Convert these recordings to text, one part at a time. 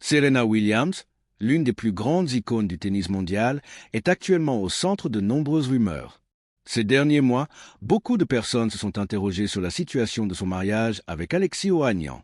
Serena Williams, l'une des plus grandes icônes du tennis mondial, est actuellement au centre de nombreuses rumeurs. Ces derniers mois, beaucoup de personnes se sont interrogées sur la situation de son mariage avec Alexis Ohanian.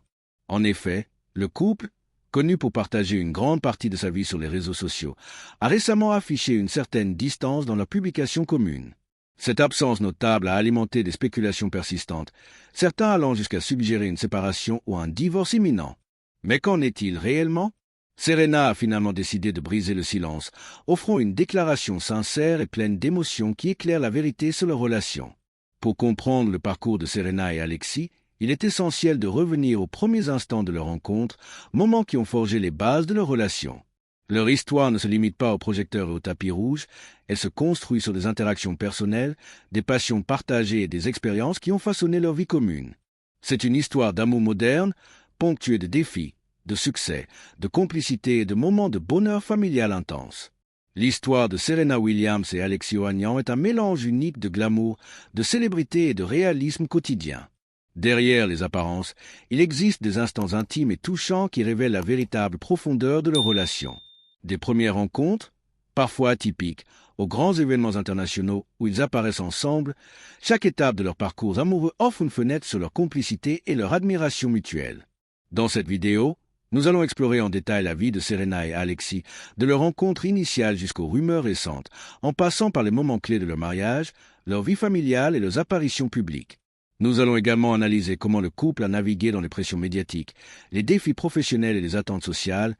En effet, le couple, connu pour partager une grande partie de sa vie sur les réseaux sociaux, a récemment affiché une certaine distance dans leurs publications communes. Cette absence notable a alimenté des spéculations persistantes, certains allant jusqu'à suggérer une séparation ou un divorce imminent. Mais qu'en est-il réellement? Serena a finalement décidé de briser le silence, offrant une déclaration sincère et pleine d'émotion qui éclaire la vérité sur leur relation. Pour comprendre le parcours de Serena et Alexis, il est essentiel de revenir aux premiers instants de leur rencontre, moments qui ont forgé les bases de leur relation. Leur histoire ne se limite pas aux projecteurs et au tapis rouge, elle se construit sur des interactions personnelles, des passions partagées et des expériences qui ont façonné leur vie commune. C'est une histoire d'amour moderne, ponctuée de défis, de succès, de complicité et de moments de bonheur familial intense. L'histoire de Serena Williams et Alexis Ohanian est un mélange unique de glamour, de célébrité et de réalisme quotidien. Derrière les apparences, il existe des instants intimes et touchants qui révèlent la véritable profondeur de leur relation. Des premières rencontres, parfois atypiques, aux grands événements internationaux où ils apparaissent ensemble, chaque étape de leur parcours amoureux offre une fenêtre sur leur complicité et leur admiration mutuelle. Dans cette vidéo, nous allons explorer en détail la vie de Serena et Alexis, de leur rencontre initiale jusqu'aux rumeurs récentes, en passant par les moments clés de leur mariage, leur vie familiale et leurs apparitions publiques. Nous allons également analyser comment le couple a navigué dans les pressions médiatiques, les défis professionnels et les attentes sociales,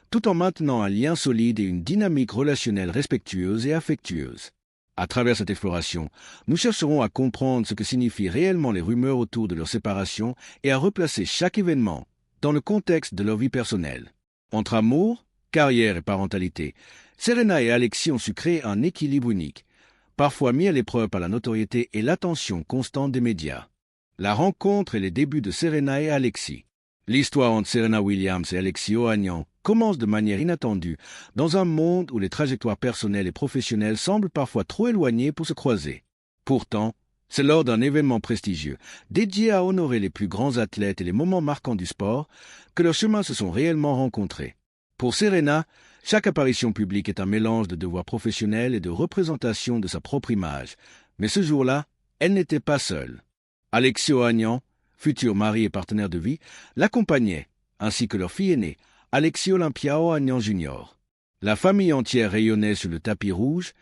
tout en maintenant un lien solide et une dynamique relationnelle respectueuse et affectueuse. À travers cette exploration, nous chercherons à comprendre ce que signifient réellement les rumeurs autour de leur séparation et à replacer chaque événement dans le contexte de leur vie personnelle. Entre amour, carrière et parentalité, Serena et Alexis ont su créer un équilibre unique, parfois mis à l'épreuve par la notoriété et l'attention constante des médias. La rencontre et les débuts de Serena et Alexis. L'histoire entre Serena Williams et Alexis Ohanian commence de manière inattendue dans un monde où les trajectoires personnelles et professionnelles semblent parfois trop éloignées pour se croiser. Pourtant, c'est lors d'un événement prestigieux, dédié à honorer les plus grands athlètes et les moments marquants du sport, que leurs chemins se sont réellement rencontrés. Pour Serena, chaque apparition publique est un mélange de devoirs professionnels et de représentation de sa propre image. Mais ce jour-là, elle n'était pas seule. Alexis Ohanian, futur mari et partenaire de vie, l'accompagnait, ainsi que leur fille aînée, Alexis Olympia Ohanian Jr. La famille entière rayonnait sur le tapis rouge,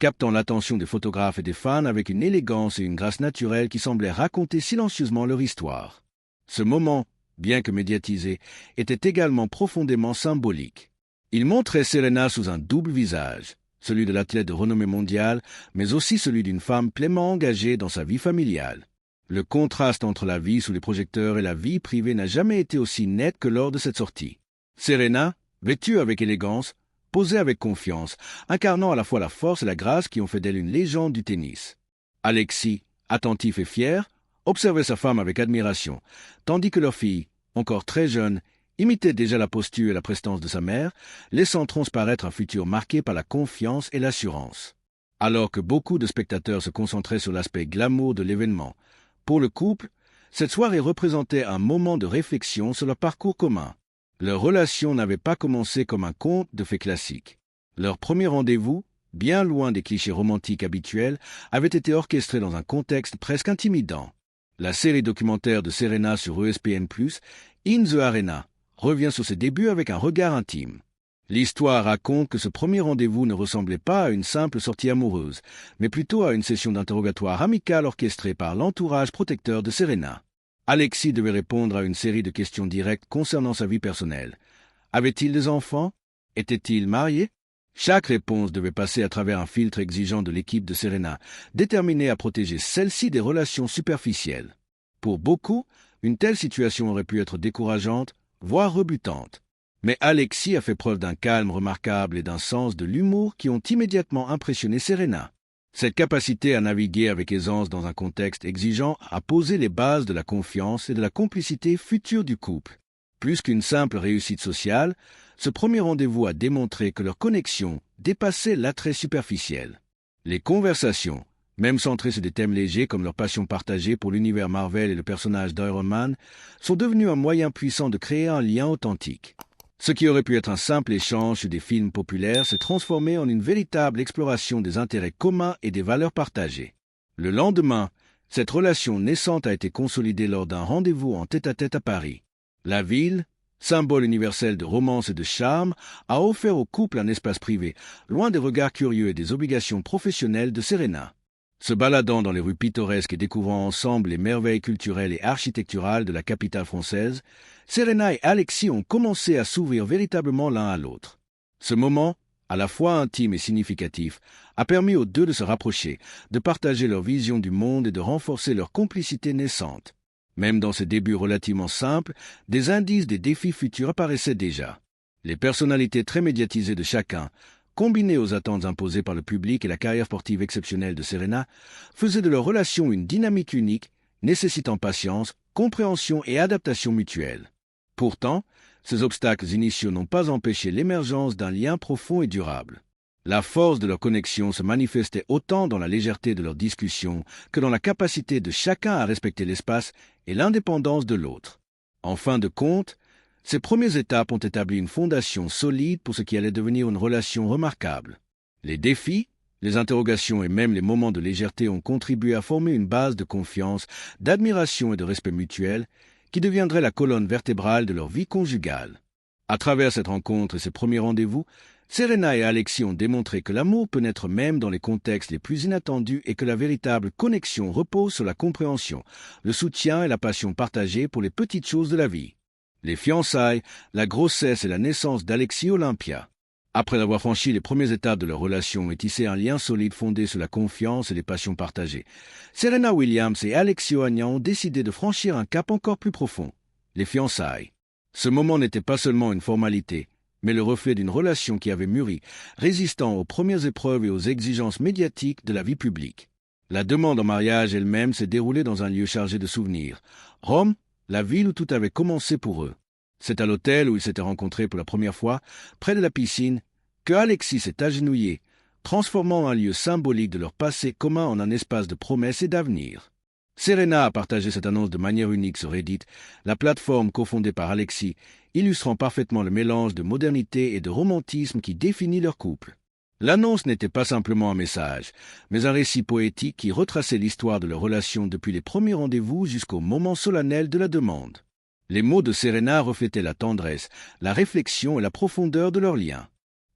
captant l'attention des photographes et des fans avec une élégance et une grâce naturelle qui semblaient raconter silencieusement leur histoire. Ce moment, bien que médiatisé, était également profondément symbolique. Il montrait Serena sous un double visage, celui de l'athlète de renommée mondiale, mais aussi celui d'une femme pleinement engagée dans sa vie familiale. Le contraste entre la vie sous les projecteurs et la vie privée n'a jamais été aussi net que lors de cette sortie. Serena, vêtue avec élégance, posait avec confiance, incarnant à la fois la force et la grâce qui ont fait d'elle une légende du tennis. Alexis, attentif et fier, observait sa femme avec admiration, tandis que leur fille, encore très jeune, imitait déjà la posture et la prestance de sa mère, laissant transparaître un futur marqué par la confiance et l'assurance. Alors que beaucoup de spectateurs se concentraient sur l'aspect glamour de l'événement, pour le couple, cette soirée représentait un moment de réflexion sur leur parcours commun. Leur relation n'avait pas commencé comme un conte de fées classique. Leur premier rendez-vous, bien loin des clichés romantiques habituels, avait été orchestré dans un contexte presque intimidant. La série documentaire de Serena sur ESPN+, In the Arena, revient sur ses débuts avec un regard intime. L'histoire raconte que ce premier rendez-vous ne ressemblait pas à une simple sortie amoureuse, mais plutôt à une session d'interrogatoire amicale orchestrée par l'entourage protecteur de Serena. Alexis devait répondre à une série de questions directes concernant sa vie personnelle. Avait-il des enfants? Était-il marié? Chaque réponse devait passer à travers un filtre exigeant de l'équipe de Serena, déterminée à protéger celle-ci des relations superficielles. Pour beaucoup, une telle situation aurait pu être décourageante, voire rebutante. Mais Alexis a fait preuve d'un calme remarquable et d'un sens de l'humour qui ont immédiatement impressionné Serena. Cette capacité à naviguer avec aisance dans un contexte exigeant a posé les bases de la confiance et de la complicité future du couple. Plus qu'une simple réussite sociale, ce premier rendez-vous a démontré que leur connexion dépassait l'attrait superficiel. Les conversations, même centrées sur des thèmes légers comme leur passion partagée pour l'univers Marvel et le personnage d'Iron Man, sont devenues un moyen puissant de créer un lien authentique. Ce qui aurait pu être un simple échange sur des films populaires s'est transformé en une véritable exploration des intérêts communs et des valeurs partagées. Le lendemain, cette relation naissante a été consolidée lors d'un rendez-vous en tête-à-tête à Paris. La ville, symbole universel de romance et de charme, a offert au couple un espace privé, loin des regards curieux et des obligations professionnelles de Serena. Se baladant dans les rues pittoresques et découvrant ensemble les merveilles culturelles et architecturales de la capitale française, Serena et Alexis ont commencé à s'ouvrir véritablement l'un à l'autre. Ce moment, à la fois intime et significatif, a permis aux deux de se rapprocher, de partager leur vision du monde et de renforcer leur complicité naissante. Même dans ces débuts relativement simples, des indices des défis futurs apparaissaient déjà. Les personnalités très médiatisées de chacun, combinées aux attentes imposées par le public et la carrière sportive exceptionnelle de Serena, faisaient de leur relation une dynamique unique, nécessitant patience, compréhension et adaptation mutuelle. Pourtant, ces obstacles initiaux n'ont pas empêché l'émergence d'un lien profond et durable. La force de leur connexion se manifestait autant dans la légèreté de leurs discussions que dans la capacité de chacun à respecter l'espace et l'indépendance de l'autre. En fin de compte, ces premières étapes ont établi une fondation solide pour ce qui allait devenir une relation remarquable. Les défis, les interrogations et même les moments de légèreté ont contribué à former une base de confiance, d'admiration et de respect mutuel qui deviendrait la colonne vertébrale de leur vie conjugale. À travers cette rencontre et ces premiers rendez-vous, Serena et Alexis ont démontré que l'amour peut naître même dans les contextes les plus inattendus et que la véritable connexion repose sur la compréhension, le soutien et la passion partagée pour les petites choses de la vie. Les fiançailles, la grossesse et la naissance d'Alexis Olympia. Après avoir franchi les premières étapes de leur relation et tissé un lien solide fondé sur la confiance et les passions partagées, Serena Williams et Alexis Ohanian ont décidé de franchir un cap encore plus profond, les fiançailles. Ce moment n'était pas seulement une formalité, mais le reflet d'une relation qui avait mûri, résistant aux premières épreuves et aux exigences médiatiques de la vie publique. La demande en mariage elle-même s'est déroulée dans un lieu chargé de souvenirs, Rome, la ville où tout avait commencé pour eux. C'est à l'hôtel où ils s'étaient rencontrés pour la première fois, près de la piscine, que Alexis s'est agenouillé, transformant un lieu symbolique de leur passé commun en un espace de promesses et d'avenir. Serena a partagé cette annonce de manière unique sur Reddit, la plateforme cofondée par Alexis, illustrant parfaitement le mélange de modernité et de romantisme qui définit leur couple. L'annonce n'était pas simplement un message, mais un récit poétique qui retraçait l'histoire de leur relation depuis les premiers rendez-vous jusqu'au moment solennel de la demande. Les mots de Serena reflétaient la tendresse, la réflexion et la profondeur de leur lien.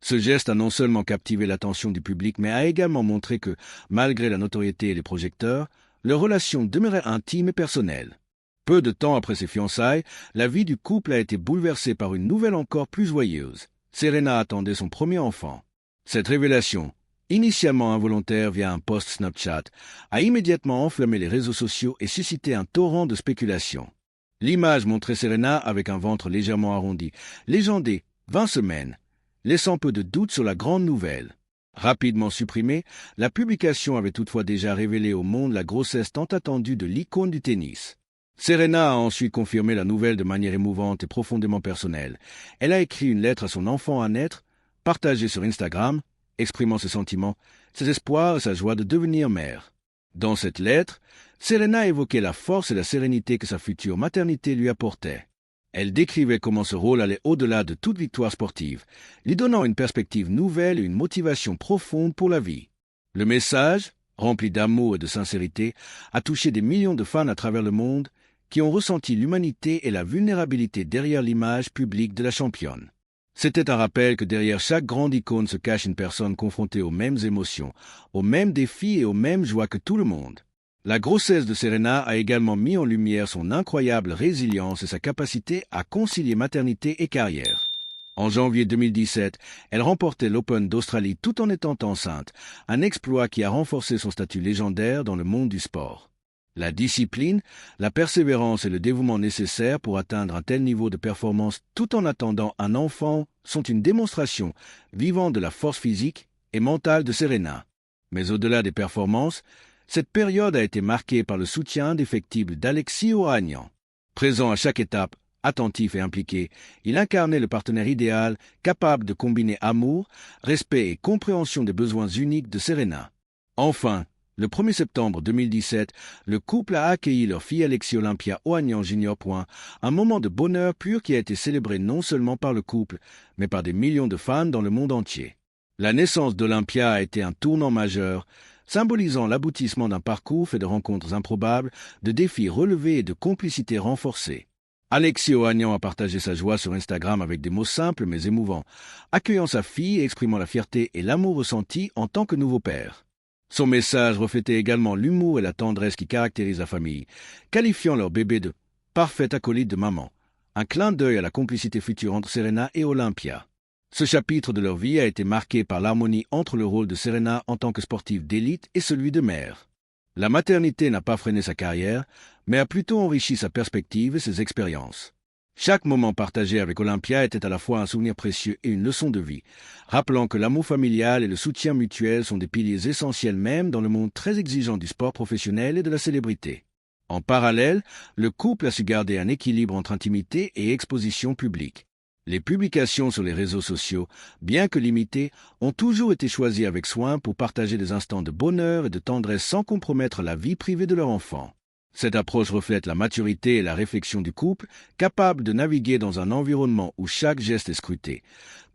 Ce geste a non seulement captivé l'attention du public, mais a également montré que, malgré la notoriété et les projecteurs, leur relation demeurait intime et personnelle. Peu de temps après ses fiançailles, la vie du couple a été bouleversée par une nouvelle encore plus joyeuse. Serena attendait son premier enfant. Cette révélation, initialement involontaire via un post Snapchat, a immédiatement enflammé les réseaux sociaux et suscité un torrent de spéculations. L'image montrait Serena avec un ventre légèrement arrondi, légendé 20 semaines, laissant peu de doute sur la grande nouvelle. Rapidement supprimée, la publication avait toutefois déjà révélé au monde la grossesse tant attendue de l'icône du tennis. Serena a ensuite confirmé la nouvelle de manière émouvante et profondément personnelle. Elle a écrit une lettre à son enfant à naître, partagée sur Instagram, exprimant ses sentiments, ses espoirs et sa joie de devenir mère. Dans cette lettre, Serena évoquait la force et la sérénité que sa future maternité lui apportait. Elle décrivait comment ce rôle allait au-delà de toute victoire sportive, lui donnant une perspective nouvelle et une motivation profonde pour la vie. Le message, rempli d'amour et de sincérité, a touché des millions de fans à travers le monde qui ont ressenti l'humanité et la vulnérabilité derrière l'image publique de la championne. C'était un rappel que derrière chaque grande icône se cache une personne confrontée aux mêmes émotions, aux mêmes défis et aux mêmes joies que tout le monde. La grossesse de Serena a également mis en lumière son incroyable résilience et sa capacité à concilier maternité et carrière. En janvier 2017, elle remportait l'Open d'Australie tout en étant enceinte, un exploit qui a renforcé son statut légendaire dans le monde du sport. La discipline, la persévérance et le dévouement nécessaires pour atteindre un tel niveau de performance tout en attendant un enfant sont une démonstration vivante de la force physique et mentale de Serena. Mais au-delà des performances, cette période a été marquée par le soutien indéfectible d'Alexis Ohanian. Présent à chaque étape, attentif et impliqué, il incarnait le partenaire idéal, capable de combiner amour, respect et compréhension des besoins uniques de Serena. Enfin, Le 1er septembre 2017, le couple a accueilli leur fille Alexis Olympia Ohanian Jr. Un moment de bonheur pur qui a été célébré non seulement par le couple, mais par des millions de fans dans le monde entier. La naissance d'Olympia a été un tournant majeur, symbolisant l'aboutissement d'un parcours fait de rencontres improbables, de défis relevés et de complicités renforcées. Alexis Ohanian a partagé sa joie sur Instagram avec des mots simples mais émouvants, accueillant sa fille et exprimant la fierté et l'amour ressenti en tant que nouveau père. Son message reflétait également l'humour et la tendresse qui caractérisent la famille, qualifiant leur bébé de « parfait acolyte de maman », un clin d'œil à la complicité future entre Serena et Olympia. Ce chapitre de leur vie a été marqué par l'harmonie entre le rôle de Serena en tant que sportive d'élite et celui de mère. La maternité n'a pas freiné sa carrière, mais a plutôt enrichi sa perspective et ses expériences. Chaque moment partagé avec Olympia était à la fois un souvenir précieux et une leçon de vie, rappelant que l'amour familial et le soutien mutuel sont des piliers essentiels même dans le monde très exigeant du sport professionnel et de la célébrité. En parallèle, le couple a su garder un équilibre entre intimité et exposition publique. Les publications sur les réseaux sociaux, bien que limitées, ont toujours été choisies avec soin pour partager des instants de bonheur et de tendresse sans compromettre la vie privée de leur enfant. Cette approche reflète la maturité et la réflexion du couple, capable de naviguer dans un environnement où chaque geste est scruté,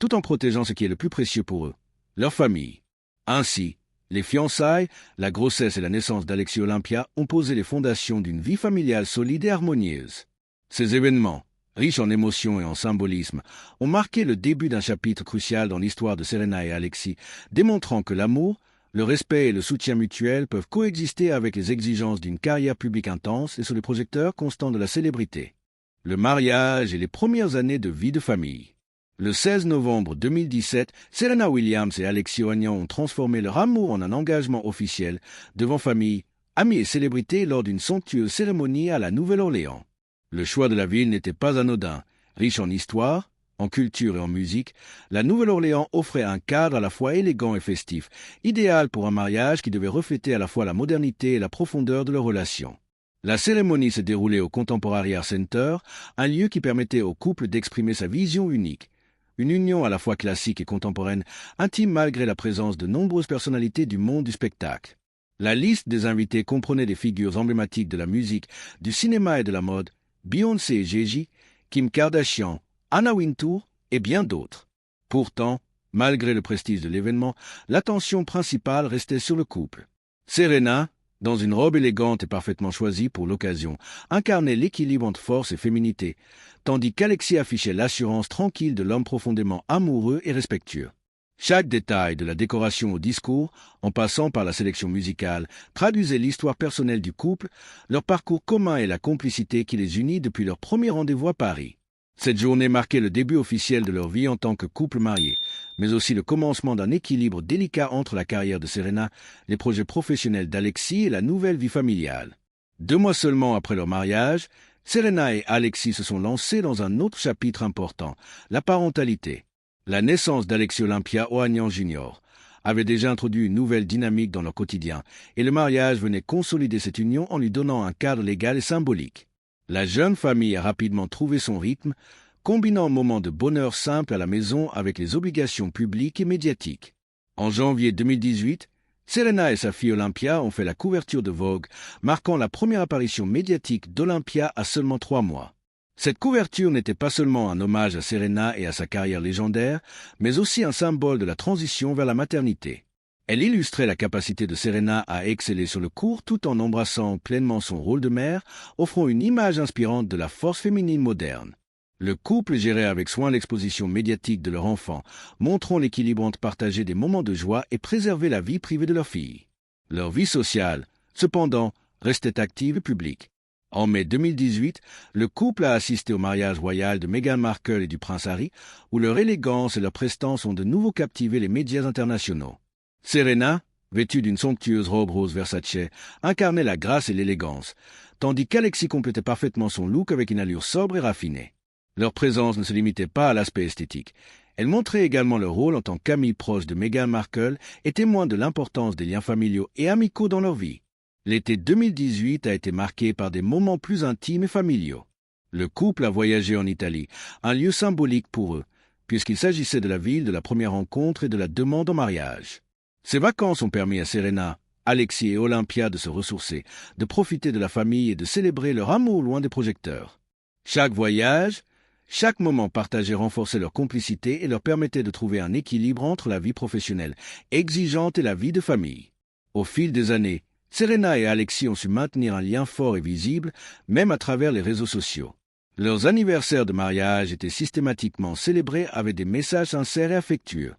tout en protégeant ce qui est le plus précieux pour eux, leur famille. Ainsi, les fiançailles, la grossesse et la naissance d'Alexis Olympia ont posé les fondations d'une vie familiale solide et harmonieuse. Ces événements, riches en émotions et en symbolisme, ont marqué le début d'un chapitre crucial dans l'histoire de Serena et Alexis, démontrant que l'amour, le respect et le soutien mutuel peuvent coexister avec les exigences d'une carrière publique intense et sous les projecteurs constants de la célébrité. Le mariage et les premières années de vie de famille. Le 16 novembre 2017, Serena Williams et Alexis Ohanian ont transformé leur amour en un engagement officiel devant famille, amis et célébrités lors d'une somptueuse cérémonie à la Nouvelle-Orléans. Le choix de la ville n'était pas anodin, riche en histoire, en culture et en musique, la Nouvelle-Orléans offrait un cadre à la fois élégant et festif, idéal pour un mariage qui devait refléter à la fois la modernité et la profondeur de leur relation. La cérémonie s'est déroulée au Contemporary Art Center, un lieu qui permettait au couple d'exprimer sa vision unique. Une union à la fois classique et contemporaine, intime malgré la présence de nombreuses personnalités du monde du spectacle. La liste des invités comprenait des figures emblématiques de la musique, du cinéma et de la mode, Beyoncé et Jay-Z, Kim Kardashian, Anna Wintour et bien d'autres. Pourtant, malgré le prestige de l'événement, l'attention principale restait sur le couple. Serena, dans une robe élégante et parfaitement choisie pour l'occasion, incarnait l'équilibre entre force et féminité, tandis qu'Alexis affichait l'assurance tranquille de l'homme profondément amoureux et respectueux. Chaque détail, de la décoration au discours, en passant par la sélection musicale, traduisait l'histoire personnelle du couple, leur parcours commun et la complicité qui les unit depuis leur premier rendez-vous à Paris. Cette journée marquait le début officiel de leur vie en tant que couple marié, mais aussi le commencement d'un équilibre délicat entre la carrière de Serena, les projets professionnels d'Alexis et la nouvelle vie familiale. 2 mois seulement après leur mariage, Serena et Alexis se sont lancés dans un autre chapitre important, la parentalité. La naissance d'Alexis Olympia Ohanian Jr. avait déjà introduit une nouvelle dynamique dans leur quotidien, et le mariage venait consolider cette union en lui donnant un cadre légal et symbolique. La jeune famille a rapidement trouvé son rythme, combinant moments de bonheur simple à la maison avec les obligations publiques et médiatiques. En janvier 2018, Serena et sa fille Olympia ont fait la couverture de Vogue, marquant la première apparition médiatique d'Olympia à seulement 3 mois. Cette couverture n'était pas seulement un hommage à Serena et à sa carrière légendaire, mais aussi un symbole de la transition vers la maternité. Elle illustrait la capacité de Serena à exceller sur le court tout en embrassant pleinement son rôle de mère, offrant une image inspirante de la force féminine moderne. Le couple gérait avec soin l'exposition médiatique de leur enfant, montrant l'équilibre entre partager des moments de joie et préserver la vie privée de leur fille. Leur vie sociale, cependant, restait active et publique. En mai 2018, le couple a assisté au mariage royal de Meghan Markle et du prince Harry, où leur élégance et leur prestance ont de nouveau captivé les médias internationaux. Serena, vêtue d'une somptueuse robe rose Versace, incarnait la grâce et l'élégance, tandis qu'Alexis complétait parfaitement son look avec une allure sobre et raffinée. Leur présence ne se limitait pas à l'aspect esthétique. Elle montrait également leur rôle en tant qu'amis proches de Meghan Markle et témoins de l'importance des liens familiaux et amicaux dans leur vie. L'été 2018 a été marqué par des moments plus intimes et familiaux. Le couple a voyagé en Italie, un lieu symbolique pour eux, puisqu'il s'agissait de la ville de la première rencontre et de la demande en mariage. Ces vacances ont permis à Serena, Alexis et Olympia de se ressourcer, de profiter de la famille et de célébrer leur amour loin des projecteurs. Chaque voyage, chaque moment partagé renforçait leur complicité et leur permettait de trouver un équilibre entre la vie professionnelle exigeante et la vie de famille. Au fil des années, Serena et Alexis ont su maintenir un lien fort et visible, même à travers les réseaux sociaux. Leurs anniversaires de mariage étaient systématiquement célébrés avec des messages sincères et affectueux.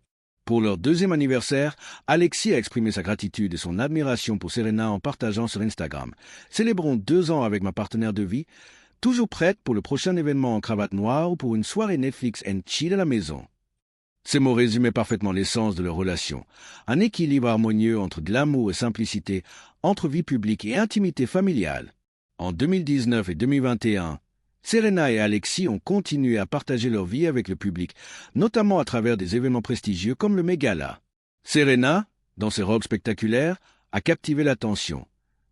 Pour leur deuxième anniversaire, Alexis a exprimé sa gratitude et son admiration pour Serena en partageant sur Instagram. « Célébrons 2 ans avec ma partenaire de vie, toujours prête pour le prochain événement en cravate noire ou pour une soirée Netflix and chill à la maison. » Ces mots résumaient parfaitement l'essence de leur relation. Un équilibre harmonieux entre glamour et simplicité, entre vie publique et intimité familiale. En 2019 et 2021, Serena et Alexis ont continué à partager leur vie avec le public, notamment à travers des événements prestigieux comme le Met Gala. Serena, dans ses robes spectaculaires, a captivé l'attention,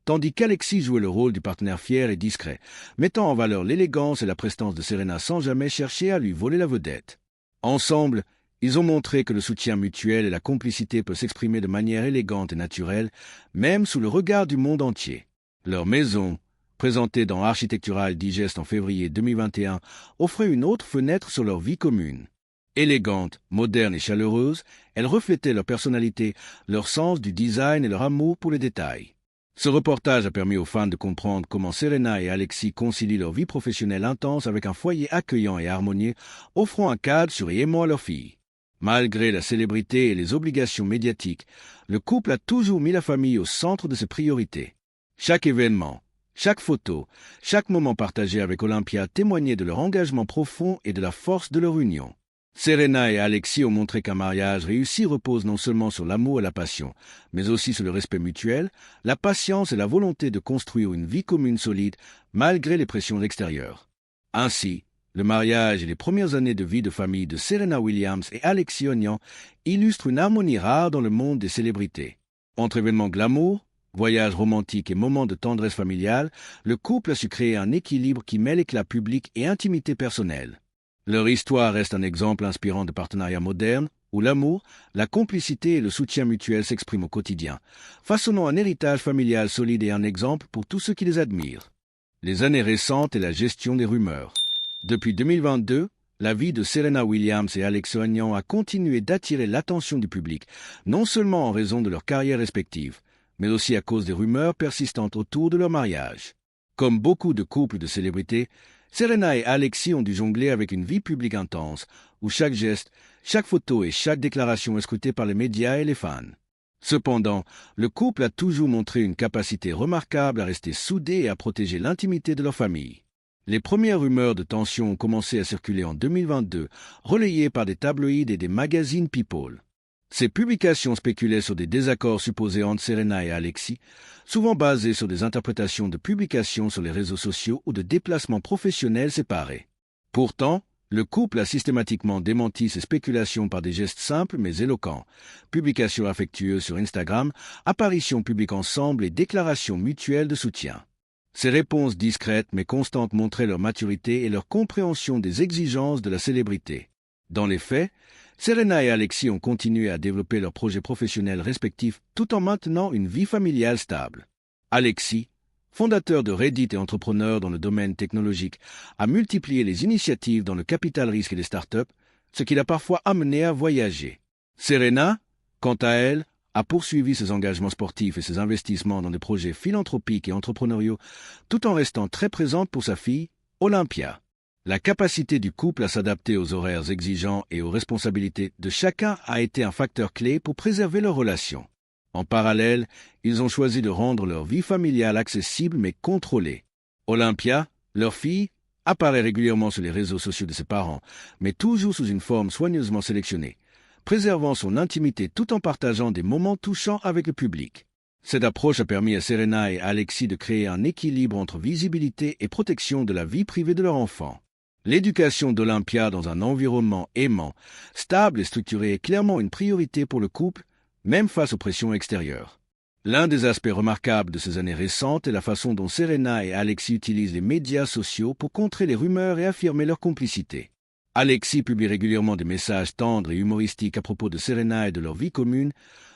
tandis qu'Alexis jouait le rôle du partenaire fier et discret, mettant en valeur l'élégance et la prestance de Serena sans jamais chercher à lui voler la vedette. Ensemble, ils ont montré que le soutien mutuel et la complicité peuvent s'exprimer de manière élégante et naturelle, même sous le regard du monde entier. Leur maison, présentée dans Architectural Digest en février 2021, offrait une autre fenêtre sur leur vie commune. Élégante, moderne et chaleureuse, elle reflétait leur personnalité, leur sens du design et leur amour pour les détails. Ce reportage a permis aux fans de comprendre comment Serena et Alexis concilient leur vie professionnelle intense avec un foyer accueillant et harmonieux, offrant un cadre sûr et aimant à leur fille. Malgré la célébrité et les obligations médiatiques, le couple a toujours mis la famille au centre de ses priorités. Chaque événement, chaque photo, chaque moment partagé avec Olympia témoignait de leur engagement profond et de la force de leur union. Serena et Alexis ont montré qu'un mariage réussi repose non seulement sur l'amour et la passion, mais aussi sur le respect mutuel, la patience et la volonté de construire une vie commune solide malgré les pressions extérieures. Ainsi, le mariage et les premières années de vie de famille de Serena Williams et Alexis Ohanian illustrent une harmonie rare dans le monde des célébrités. Entre événements glamour, voyages romantiques et moments de tendresse familiale, le couple a su créer un équilibre qui mêle éclat public et intimité personnelle. Leur histoire reste un exemple inspirant de partenariat moderne, où l'amour, la complicité et le soutien mutuel s'expriment au quotidien, façonnant un héritage familial solide et un exemple pour tous ceux qui les admirent. Les années récentes et la gestion des rumeurs. Depuis 2022, la vie de Serena Williams et Alex Ohanian a continué d'attirer l'attention du public, non seulement en raison de leurs carrières respectives, mais aussi à cause des rumeurs persistantes autour de leur mariage. Comme beaucoup de couples de célébrités, Serena et Alexis ont dû jongler avec une vie publique intense, où chaque geste, chaque photo et chaque déclaration est scrutée par les médias et les fans. Cependant, le couple a toujours montré une capacité remarquable à rester soudé et à protéger l'intimité de leur famille. Les premières rumeurs de tension ont commencé à circuler en 2022, relayées par des tabloïds et des magazines People. Ces publications spéculaient sur des désaccords supposés entre Serena et Alexis, souvent basés sur des interprétations de publications sur les réseaux sociaux ou de déplacements professionnels séparés. Pourtant, le couple a systématiquement démenti ces spéculations par des gestes simples mais éloquents, publications affectueuses sur Instagram, apparitions publiques ensemble et déclarations mutuelles de soutien. Ces réponses discrètes mais constantes montraient leur maturité et leur compréhension des exigences de la célébrité. Dans les faits, Serena et Alexis ont continué à développer leurs projets professionnels respectifs tout en maintenant une vie familiale stable. Alexis, fondateur de Reddit et entrepreneur dans le domaine technologique, a multiplié les initiatives dans le capital risque et les startups, ce qui l'a parfois amené à voyager. Serena, quant à elle, a poursuivi ses engagements sportifs et ses investissements dans des projets philanthropiques et entrepreneuriaux, tout en restant très présente pour sa fille, Olympia. La capacité du couple à s'adapter aux horaires exigeants et aux responsabilités de chacun a été un facteur clé pour préserver leur relation. En parallèle, ils ont choisi de rendre leur vie familiale accessible mais contrôlée. Olympia, leur fille, apparaît régulièrement sur les réseaux sociaux de ses parents, mais toujours sous une forme soigneusement sélectionnée, préservant son intimité tout en partageant des moments touchants avec le public. Cette approche a permis à Serena et Alexis de créer un équilibre entre visibilité et protection de la vie privée de leur enfant. L'éducation d'Olympia dans un environnement aimant, stable et structuré est clairement une priorité pour le couple, même face aux pressions extérieures. L'un des aspects remarquables de ces années récentes est la façon dont Serena et Alexis utilisent les médias sociaux pour contrer les rumeurs et affirmer leur complicité. Alexis publie régulièrement des messages tendres et humoristiques à propos de Serena et de leur vie commune,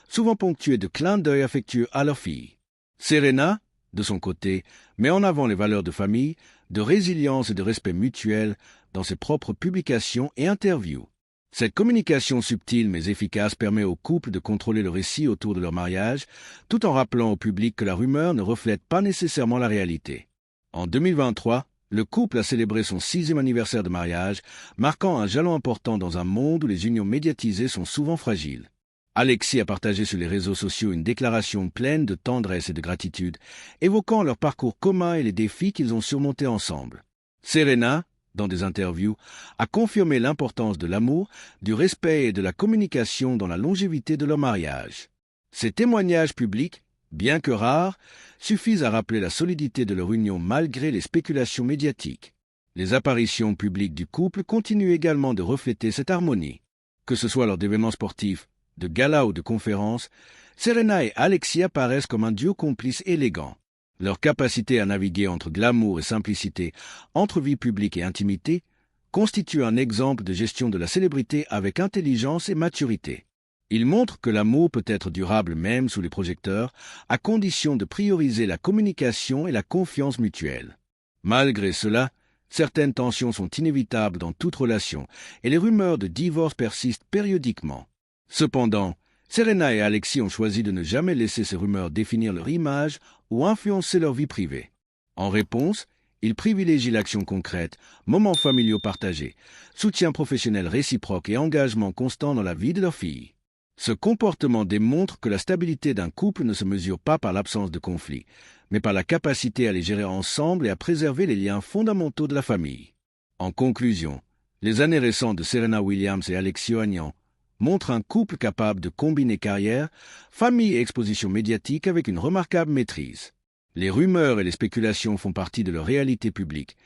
souvent ponctués de clins d'œil affectueux à leur fille. Serena, de son côté, met en avant les valeurs de famille, de résilience et de respect mutuel dans ses propres publications et interviews. Cette communication subtile mais efficace permet au couple de contrôler le récit autour de leur mariage, tout en rappelant au public que la rumeur ne reflète pas nécessairement la réalité. En 2023, le couple a célébré son 6e anniversaire de mariage, marquant un jalon important dans un monde où les unions médiatisées sont souvent fragiles. Alexis a partagé sur les réseaux sociaux une déclaration pleine de tendresse et de gratitude, évoquant leur parcours commun et les défis qu'ils ont surmontés ensemble. Serena, dans des interviews, a confirmé l'importance de l'amour, du respect et de la communication dans la longévité de leur mariage. Ces témoignages publics, bien que rares, suffisent à rappeler la solidité de leur union malgré les spéculations médiatiques. Les apparitions publiques du couple continuent également de refléter cette harmonie. Que ce soit lors d'événements sportifs, de galas ou de conférences, Serena et Alexis apparaissent comme un duo complice élégant. Leur capacité à naviguer entre glamour et simplicité, entre vie publique et intimité, constitue un exemple de gestion de la célébrité avec intelligence et maturité. Ils montrent que l'amour peut être durable même sous les projecteurs, à condition de prioriser la communication et la confiance mutuelle. Malgré cela, certaines tensions sont inévitables dans toute relation et les rumeurs de divorce persistent périodiquement. Cependant, Serena et Alexis ont choisi de ne jamais laisser ces rumeurs définir leur image ou influencer leur vie privée. En réponse, ils privilégient l'action concrète, moments familiaux partagés, soutien professionnel réciproque et engagement constant dans la vie de leur fille. Ce comportement démontre que la stabilité d'un couple ne se mesure pas par l'absence de conflits, mais par la capacité à les gérer ensemble et à préserver les liens fondamentaux de la famille. En conclusion, les années récentes de Serena Williams et Alexis Ohanian montrent un couple capable de combiner carrière, famille et exposition médiatique avec une remarquable maîtrise. Les rumeurs et les spéculations font partie de leur réalité publique,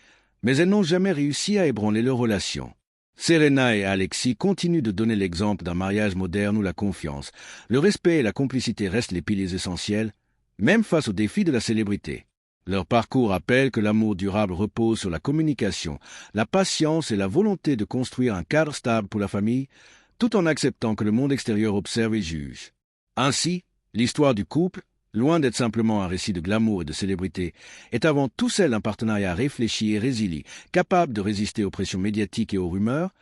mais elles n'ont jamais réussi à ébranler leur relation. Serena et Alexis continuent de donner l'exemple d'un mariage moderne où la confiance, le respect et la complicité restent les piliers essentiels, même face aux défis de la célébrité. Leur parcours rappelle que l'amour durable repose sur la communication, la patience et la volonté de construire un cadre stable pour la famille, tout en acceptant que le monde extérieur observe et juge. Ainsi, l'histoire du couple, loin d'être simplement un récit de glamour et de célébrité, est avant tout celle d'un partenariat réfléchi et résilient, capable de résister aux pressions médiatiques et aux rumeurs,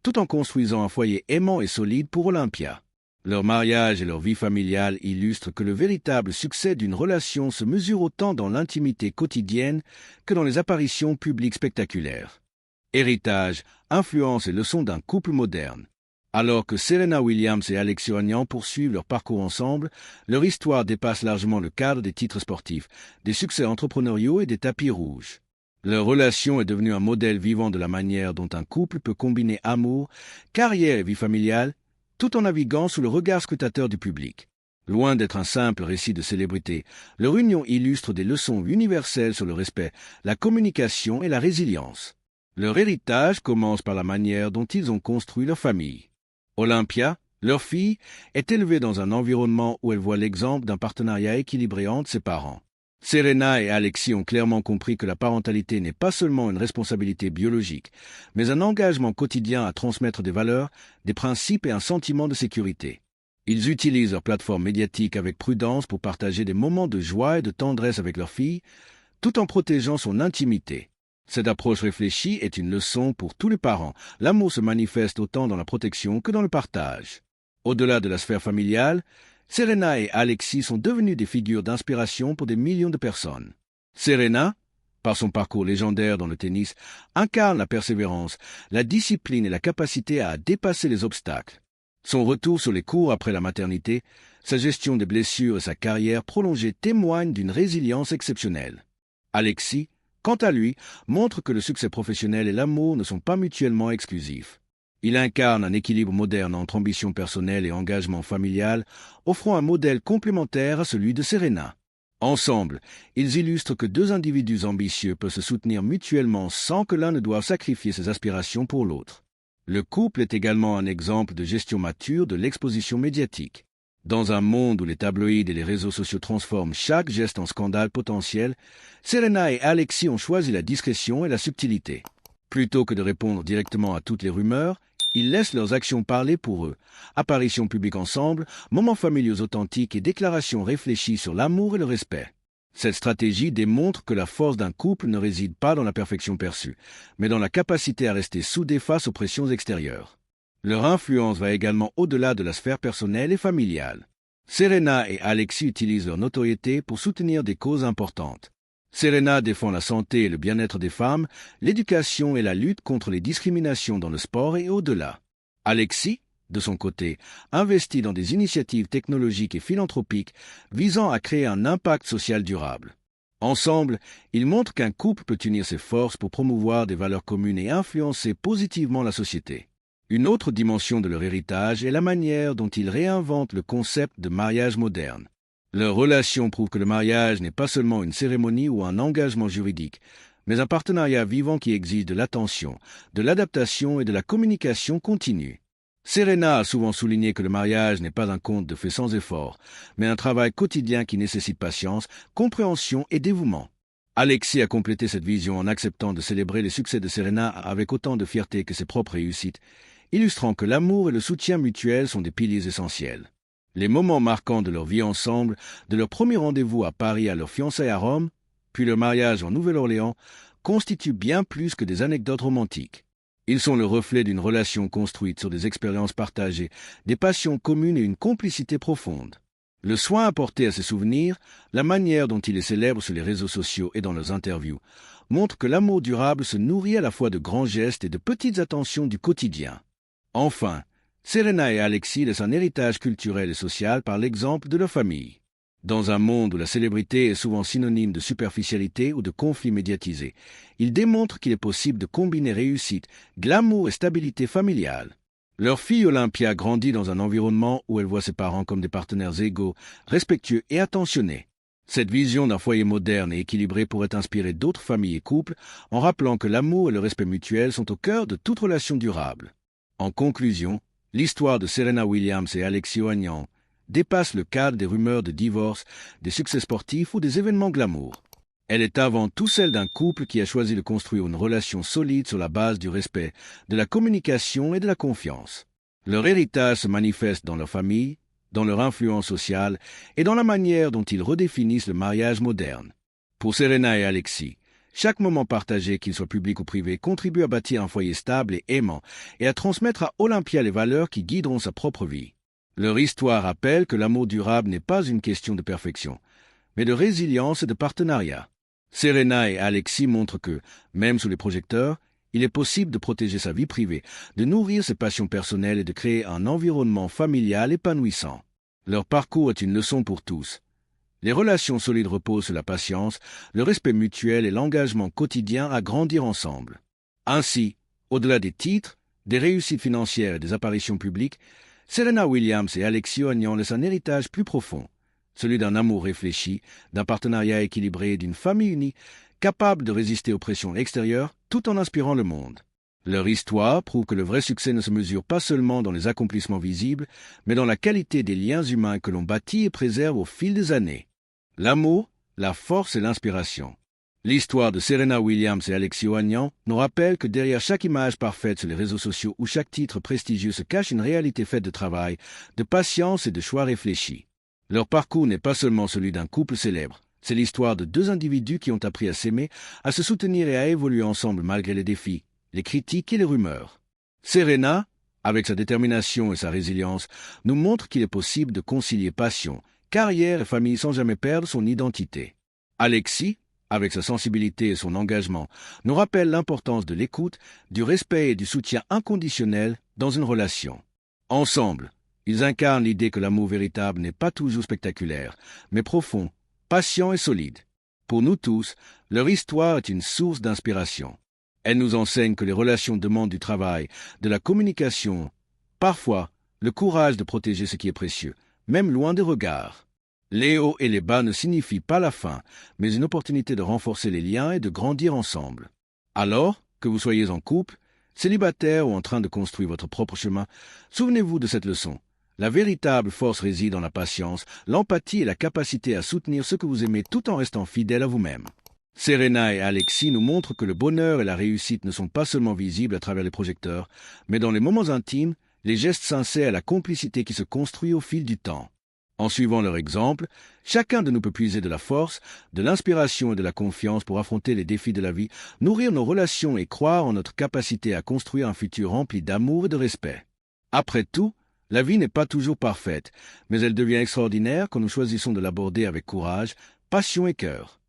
tout en construisant un foyer aimant et solide pour Olympia. Leur mariage et leur vie familiale illustrent que le véritable succès d'une relation se mesure autant dans l'intimité quotidienne que dans les apparitions publiques spectaculaires. Héritage, influence et leçons d'un couple moderne. Alors que Serena Williams et Alexis Ohanian poursuivent leur parcours ensemble, leur histoire dépasse largement le cadre des titres sportifs, des succès entrepreneuriaux et des tapis rouges. Leur relation est devenue un modèle vivant de la manière dont un couple peut combiner amour, carrière et vie familiale, tout en naviguant sous le regard scrutateur du public. Loin d'être un simple récit de célébrité, leur union illustre des leçons universelles sur le respect, la communication et la résilience. Leur héritage commence par la manière dont ils ont construit leur famille. Olympia, leur fille, est élevée dans un environnement où elle voit l'exemple d'un partenariat équilibré entre ses parents. Serena et Alexis ont clairement compris que la parentalité n'est pas seulement une responsabilité biologique, mais un engagement quotidien à transmettre des valeurs, des principes et un sentiment de sécurité. Ils utilisent leur plateforme médiatique avec prudence pour partager des moments de joie et de tendresse avec leur fille, tout en protégeant son intimité. Cette approche réfléchie est une leçon pour tous les parents. L'amour se manifeste autant dans la protection que dans le partage. Au-delà de la sphère familiale, Serena et Alexis sont devenus des figures d'inspiration pour des millions de personnes. Serena, par son parcours légendaire dans le tennis, incarne la persévérance, la discipline et la capacité à dépasser les obstacles. Son retour sur les courts après la maternité, sa gestion des blessures et sa carrière prolongée témoignent d'une résilience exceptionnelle. Alexis, quant à lui, montre que le succès professionnel et l'amour ne sont pas mutuellement exclusifs. Il incarne un équilibre moderne entre ambition personnelle et engagement familial, offrant un modèle complémentaire à celui de Serena. Ensemble, ils illustrent que deux individus ambitieux peuvent se soutenir mutuellement sans que l'un ne doive sacrifier ses aspirations pour l'autre. Le couple est également un exemple de gestion mature de l'exposition médiatique. Dans un monde où les tabloïds et les réseaux sociaux transforment chaque geste en scandale potentiel, Serena et Alexis ont choisi la discrétion et la subtilité. Plutôt que de répondre directement à toutes les rumeurs, ils laissent leurs actions parler pour eux. Apparitions publiques ensemble, moments familiaux authentiques et déclarations réfléchies sur l'amour et le respect. Cette stratégie démontre que la force d'un couple ne réside pas dans la perfection perçue, mais dans la capacité à rester soudés face aux pressions extérieures. Leur influence va également au-delà de la sphère personnelle et familiale. Serena et Alexis utilisent leur notoriété pour soutenir des causes importantes. Serena défend la santé et le bien-être des femmes, l'éducation et la lutte contre les discriminations dans le sport et au-delà. Alexis, de son côté, investit dans des initiatives technologiques et philanthropiques visant à créer un impact social durable. Ensemble, ils montrent qu'un couple peut unir ses forces pour promouvoir des valeurs communes et influencer positivement la société. Une autre dimension de leur héritage est la manière dont ils réinventent le concept de mariage moderne. Leur relation prouve que le mariage n'est pas seulement une cérémonie ou un engagement juridique, mais un partenariat vivant qui exige de l'attention, de l'adaptation et de la communication continue. Serena a souvent souligné que le mariage n'est pas un conte de fait sans effort, mais un travail quotidien qui nécessite patience, compréhension et dévouement. Alexis a complété cette vision en acceptant de célébrer les succès de Serena avec autant de fierté que ses propres réussites, illustrant que l'amour et le soutien mutuel sont des piliers essentiels. Les moments marquants de leur vie ensemble, de leur premier rendez-vous à Paris à leur fiançailles à Rome, puis leur mariage en Nouvelle-Orléans, constituent bien plus que des anecdotes romantiques. Ils sont le reflet d'une relation construite sur des expériences partagées, des passions communes et une complicité profonde. Le soin apporté à ces souvenirs, la manière dont ils les célèbrent sur les réseaux sociaux et dans leurs interviews, montre que l'amour durable se nourrit à la fois de grands gestes et de petites attentions du quotidien. Enfin, Serena et Alexis laissent un héritage culturel et social par l'exemple de leur famille. Dans un monde où la célébrité est souvent synonyme de superficialité ou de conflits médiatisés, ils démontrent qu'il est possible de combiner réussite, glamour et stabilité familiale. Leur fille Olympia grandit dans un environnement où elle voit ses parents comme des partenaires égaux, respectueux et attentionnés. Cette vision d'un foyer moderne et équilibré pourrait inspirer d'autres familles et couples en rappelant que l'amour et le respect mutuel sont au cœur de toute relation durable. En conclusion, l'histoire de Serena Williams et Alexis Ohanian dépasse le cadre des rumeurs de divorce, des succès sportifs ou des événements glamour. Elle est avant tout celle d'un couple qui a choisi de construire une relation solide sur la base du respect, de la communication et de la confiance. Leur héritage se manifeste dans leur famille, dans leur influence sociale et dans la manière dont ils redéfinissent le mariage moderne. Pour Serena et Alexis, chaque moment partagé, qu'il soit public ou privé, contribue à bâtir un foyer stable et aimant et à transmettre à Olympia les valeurs qui guideront sa propre vie. Leur histoire rappelle que l'amour durable n'est pas une question de perfection, mais de résilience et de partenariat. Serena et Alexis montrent que, même sous les projecteurs, il est possible de protéger sa vie privée, de nourrir ses passions personnelles et de créer un environnement familial épanouissant. Leur parcours est une leçon pour tous. Les relations solides reposent sur la patience, le respect mutuel et l'engagement quotidien à grandir ensemble. Ainsi, au-delà des titres, des réussites financières et des apparitions publiques, Serena Williams et Alexis Ohanian laissent un héritage plus profond, celui d'un amour réfléchi, d'un partenariat équilibré et d'une famille unie, capable de résister aux pressions extérieures tout en inspirant le monde. Leur histoire prouve que le vrai succès ne se mesure pas seulement dans les accomplissements visibles, mais dans la qualité des liens humains que l'on bâtit et préserve au fil des années. L'amour, la force et l'inspiration. L'histoire de Serena Williams et Alexis Ohanian nous rappelle que derrière chaque image parfaite sur les réseaux sociaux ou chaque titre prestigieux se cache une réalité faite de travail, de patience et de choix réfléchis. Leur parcours n'est pas seulement celui d'un couple célèbre, c'est l'histoire de deux individus qui ont appris à s'aimer, à se soutenir et à évoluer ensemble malgré les défis, les critiques et les rumeurs. Serena, avec sa détermination et sa résilience, nous montre qu'il est possible de concilier passion, carrière et famille sans jamais perdre son identité. Alexis, avec sa sensibilité et son engagement, nous rappelle l'importance de l'écoute, du respect et du soutien inconditionnel dans une relation. Ensemble, ils incarnent l'idée que l'amour véritable n'est pas toujours spectaculaire, mais profond, patient et solide. Pour nous tous, leur histoire est une source d'inspiration. Elle nous enseigne que les relations demandent du travail, de la communication, parfois le courage de protéger ce qui est précieux, même loin des regards. Les hauts et les bas ne signifient pas la fin, mais une opportunité de renforcer les liens et de grandir ensemble. Alors, que vous soyez en couple, célibataire ou en train de construire votre propre chemin, souvenez-vous de cette leçon. La véritable force réside dans la patience, l'empathie et la capacité à soutenir ce que vous aimez tout en restant fidèle à vous-même. Serena et Alexis nous montrent que le bonheur et la réussite ne sont pas seulement visibles à travers les projecteurs, mais dans les moments intimes, les gestes sincères et la complicité qui se construit au fil du temps. En suivant leur exemple, chacun de nous peut puiser de la force, de l'inspiration et de la confiance pour affronter les défis de la vie, nourrir nos relations et croire en notre capacité à construire un futur rempli d'amour et de respect. Après tout, la vie n'est pas toujours parfaite, mais elle devient extraordinaire quand nous choisissons de l'aborder avec courage, passion et cœur.